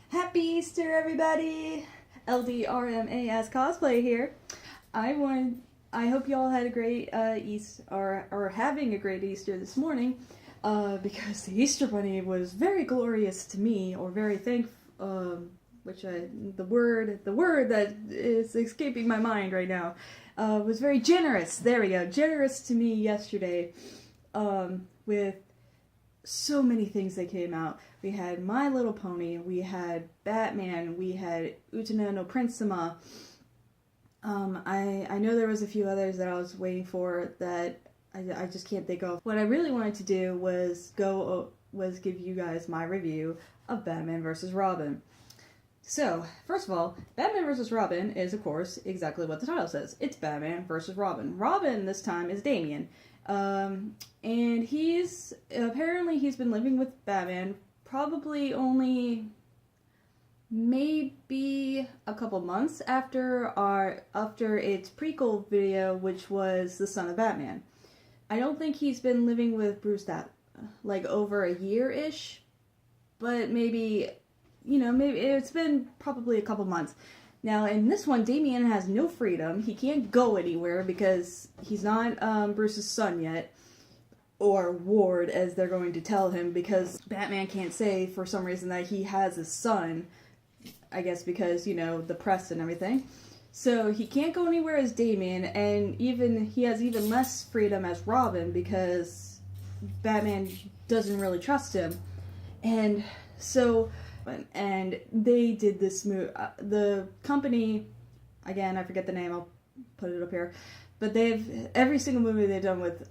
Happy Easter, everybody! LDRMAS cosplay here. I hope you all had a great Easter, or having a great Easter this morning, because the Easter Bunny was very glorious to me, or very the word that is escaping my mind right now, was very generous. There we go, generous to me yesterday, with so many things that came out. We had My Little Pony, we had Batman, we had Utena no Prince-sama. I know there was a few others that I was waiting for that I just can't think of. What I really wanted to do was give you guys my review of Batman vs. Robin. So, first of all, Batman vs. Robin is, of course, exactly what the title says. It's Batman vs. Robin. Robin, this time, is Damian. And he's been living with Batman probably only maybe a couple months after its prequel video, which was The Son of Batman. I don't think he's been living with Bruce that over a year-ish, but maybe it's been probably a couple months. Now, in this one, Damian has no freedom. He can't go anywhere because he's not Bruce's son yet, or ward, as they're going to tell him, because Batman can't say, for some reason, that he has a son, I guess because, the press and everything. So he can't go anywhere as Damian, and he has even less freedom as Robin, because Batman doesn't really trust him. And so... And they did this move. The company, again, I forget the name. I'll put it up here. But every single movie they've done with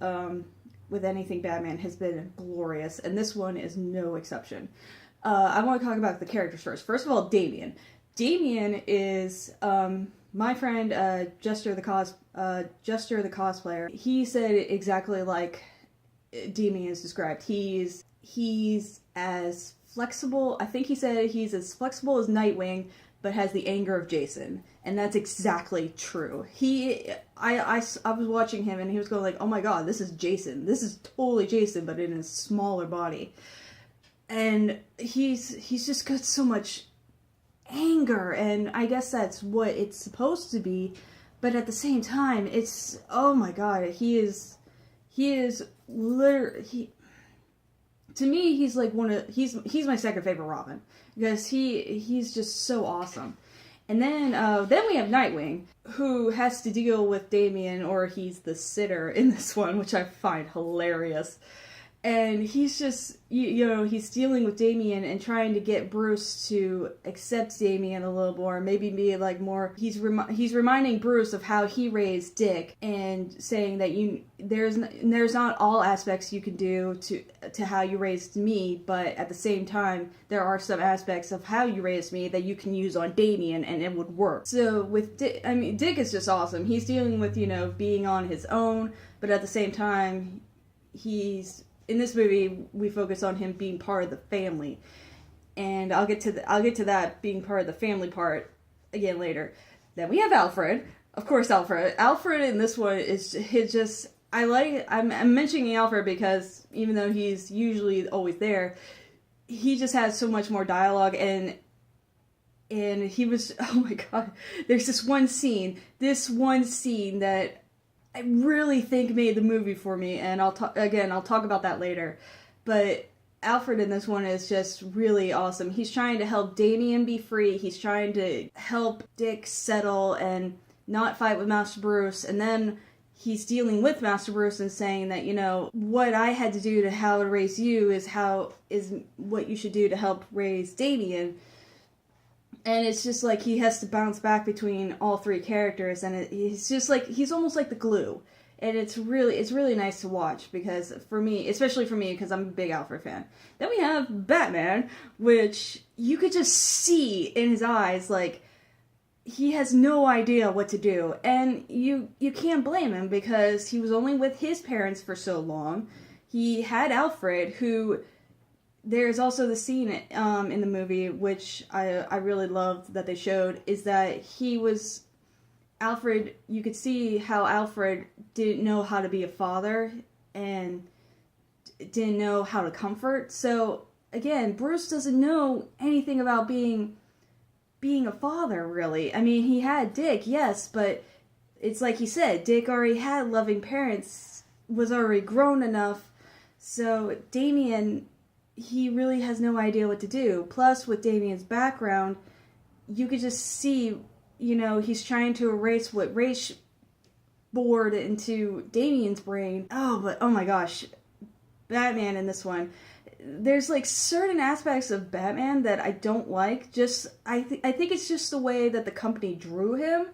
anything Batman has been glorious, and this one is no exception. I want to talk about the characters first. First of all, Damian. Damian is my friend Jester the cosplayer. He said it exactly like Damian is described. He's as flexible. I think he said he's as flexible as Nightwing, but has the anger of Jason, and that's exactly true. I was watching him, and he was going like, "Oh my God, this is Jason. This is totally Jason, but in a smaller body." And he's just got so much anger, and I guess that's what it's supposed to be. But at the same time, it's, oh my God, he is literally. To me, he's like he's my second favorite Robin, because he's just so awesome. And then we have Nightwing, who has to deal with Damian, or he's the sitter in this one, which I find hilarious. And he's just, he's dealing with Damian and trying to get Bruce to accept Damian a little more, maybe be like more, he's reminding Bruce of how he raised Dick, and saying that there's not all aspects you can do to how you raised me, but at the same time, there are some aspects of how you raised me that you can use on Damian and it would work. So with Dick is just awesome. He's dealing with, being on his own, but at the same time, in this movie, we focus on him being part of the family, and I'll get to that being part of the family part again later. Then we have Alfred, of course. Alfred in this one is just I'm mentioning Alfred because even though he's usually always there, he just has so much more dialogue, and he was, oh my God, there's this one scene that I really think made the movie for me, and I'll talk about that later. But Alfred in this one is just really awesome. He's trying to help Damian be free. He's trying to help Dick settle and not fight with Master Bruce. And then he's dealing with Master Bruce and saying that, what I had to do to how to raise you is what you should do to help raise Damian. And it's just like he has to bounce back between all three characters, and he's just like, he's almost like the glue. And it's really nice to watch, because for me, especially for me, because I'm a big Alfred fan. Then we have Batman, which you could just see in his eyes, like, he has no idea what to do. And you can't blame him, because he was only with his parents for so long. He had Alfred, who... There's also the scene in the movie, which I really loved that they showed, is that Alfred, you could see how Alfred didn't know how to be a father and didn't know how to comfort. So again, Bruce doesn't know anything about being a father, really. I mean, he had Dick, yes, but it's like he said, Dick already had loving parents, was already grown enough, so Damien, he really has no idea what to do. Plus, with Damien's background, you could just see, he's trying to erase what Ra's bored into Damien's brain. Oh my gosh, Batman in this one. There's like certain aspects of Batman that I don't like. I think it's just the way that the company drew him.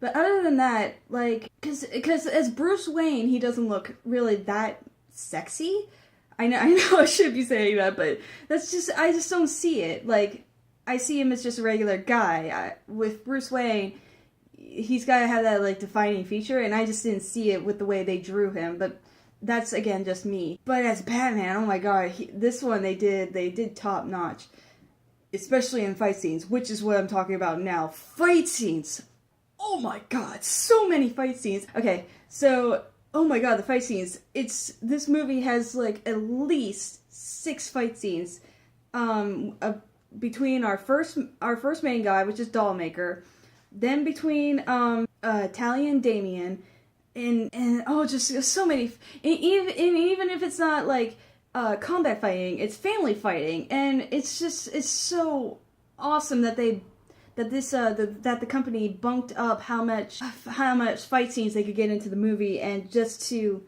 But other than that, like, because as Bruce Wayne, he doesn't look really that sexy. I know I should be saying that, but I just don't see it. Like, I see him as just a regular guy. With Bruce Wayne, he's got to have that, like, defining feature, and I just didn't see it with the way they drew him. But that's, again, just me. But as Batman, oh my god, this one they did top notch. Especially in fight scenes, which is what I'm talking about now. Fight scenes! Oh my god, so many fight scenes. Okay, so, oh my god, the fight scenes. This movie has, like, at least 6 fight scenes. Between our first main guy, which is Dollmaker. Then between, Talia and Damien. And just so many, even if it's not like combat fighting, it's family fighting, and it's so awesome that the company bunked up how much fight scenes they could get into the movie, and just to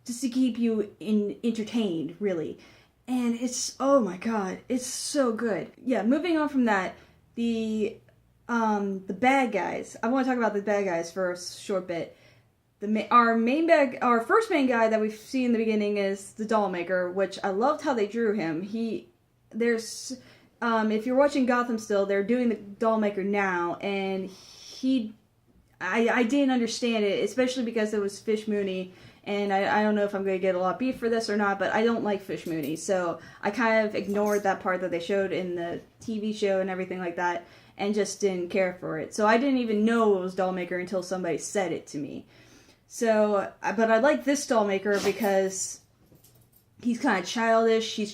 keep you entertained, really. And it's, oh my god, it's so good. Yeah, moving on from that, the bad guys. I want to talk about the bad guys for a short bit. Our first main guy that we see in the beginning is the Dollmaker, which I loved how they drew him. If you're watching Gotham still, they're doing the Dollmaker now, and I didn't understand it, especially because it was Fish Mooney, and I don't know if I'm going to get a lot of beef for this or not, but I don't like Fish Mooney, so I kind of ignored that part that they showed in the TV show and everything like that, and just didn't care for it. So I didn't even know it was Dollmaker until somebody said it to me. So, but I like this Dollmaker because he's kind of childish. He's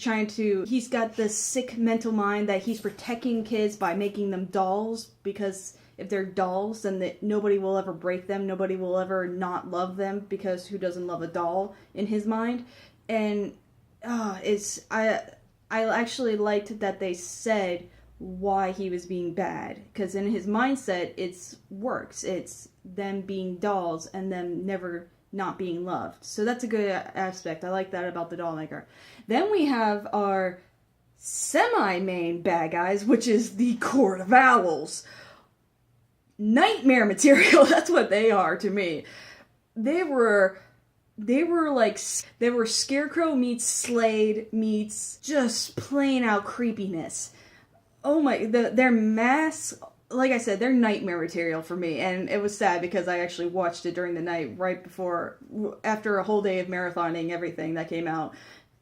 got this sick mental mind that he's protecting kids by making them dolls, because if they're dolls, then nobody will ever break them. Nobody will ever not love them, because who doesn't love a doll in his mind? And I actually liked that they said why he was being bad, because in his mindset it's works. It's them being dolls and them never not being loved. So that's a good aspect. I like that about the Dollmaker. Then we have our semi-main bad guys, which is the Court of Owls. Nightmare material, that's what they are to me. They were Scarecrow meets Slade meets just plain out creepiness. Oh my, their masks, like I said, they're nightmare material for me, and it was sad because I actually watched it during the night after a whole day of marathoning everything that came out.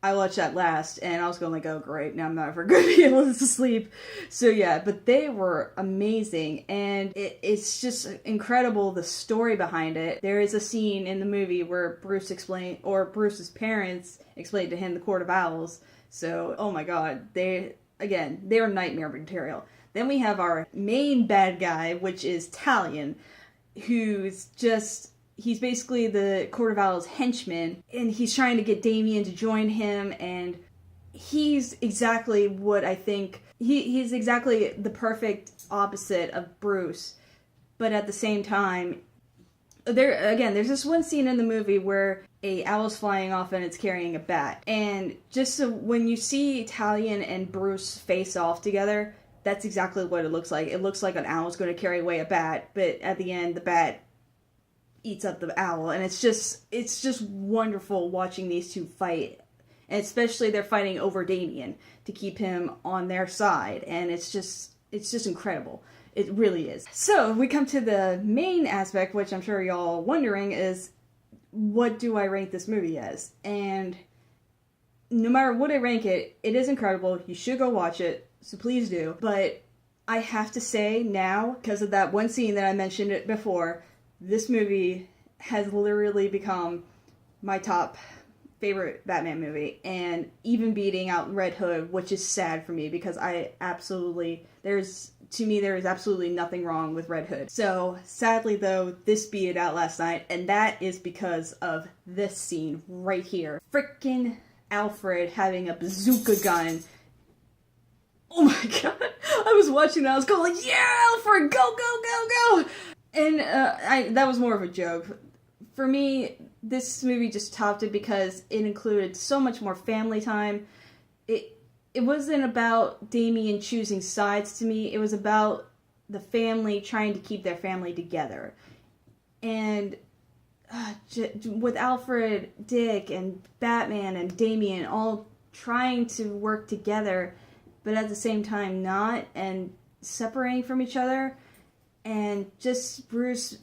I watched that last, and I was going like, oh great, now I'm not ever going to be able to sleep. So yeah, but they were amazing, and it's just incredible, the story behind it. There is a scene in the movie where Bruce's parents explained to him the Court of Owls. So, oh my god, they're nightmare material. Then we have our main bad guy, which is Talion, he's basically the Court of Owls henchman, and he's trying to get Damien to join him, and he's exactly what I think, he's exactly the perfect opposite of Bruce, but at the same time, there's this one scene in the movie where a owl's flying off and it's carrying a bat, and just so when you see Talion and Bruce face off together, that's exactly what it looks like. It looks like an owl's going to carry away a bat, but at the end, the bat eats up the owl, and it's just wonderful watching these two fight, and especially they're fighting over Damien to keep him on their side, and it's just incredible. It really is. So we come to the main aspect, which I'm sure y'all are wondering, is what do I rank this movie as? And no matter what I rank it, it is incredible. You should go watch it, so please do. But I have to say now, because of that one scene that I mentioned before, this movie has literally become my top favorite Batman movie, and even beating out Red Hood, which is sad for me because there is absolutely nothing wrong with Red Hood. So sadly though, this beat it out last night, and that is because of this scene right here. Frickin' Alfred having a bazooka gun. Oh my god, I was watching that, I was going like, yeah, Alfred, go, go, go, go! And that was more of a joke. For me, this movie just topped it because it included so much more family time. It wasn't about Damian choosing sides to me. It was about the family trying to keep their family together. And with Alfred, Dick, and Batman, and Damian all trying to work together, but at the same time not, and separating from each other, and just Bruce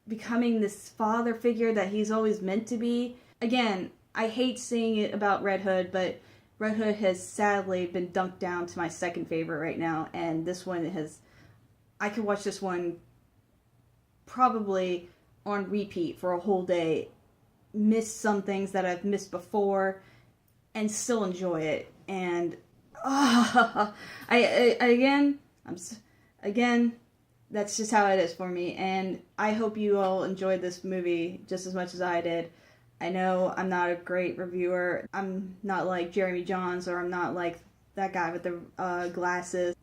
becoming this father figure that he's always meant to be. Again, I hate saying it about Red Hood, but Red Hood has sadly been dunked down to my second favorite right now, and this one I could watch this one probably on repeat for a whole day, miss some things that I've missed before, and still enjoy it. And again, that's just how it is for me, and I hope you all enjoyed this movie just as much as I did. I know I'm not a great reviewer. I'm not like Jeremy Jahns, or I'm not like that guy with the glasses.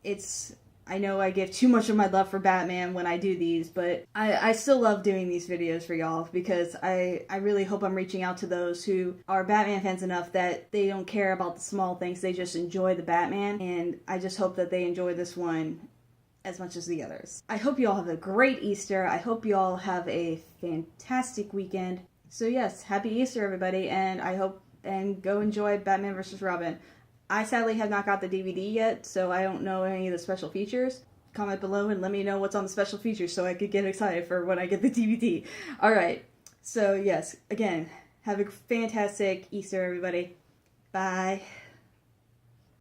I know I give too much of my love for Batman when I do these, but I still love doing these videos for y'all because I really hope I'm reaching out to those who are Batman fans enough that they don't care about the small things, they just enjoy the Batman, and I just hope that they enjoy this one as much as the others. I hope you all have a great Easter. I hope you all have a fantastic weekend. So yes, happy Easter everybody, and go enjoy Batman vs. Robin. I sadly have not got the DVD yet, so I don't know any of the special features. Comment below and let me know what's on the special features so I could get excited for when I get the DVD. Alright, so yes, again, have a fantastic Easter everybody. Bye.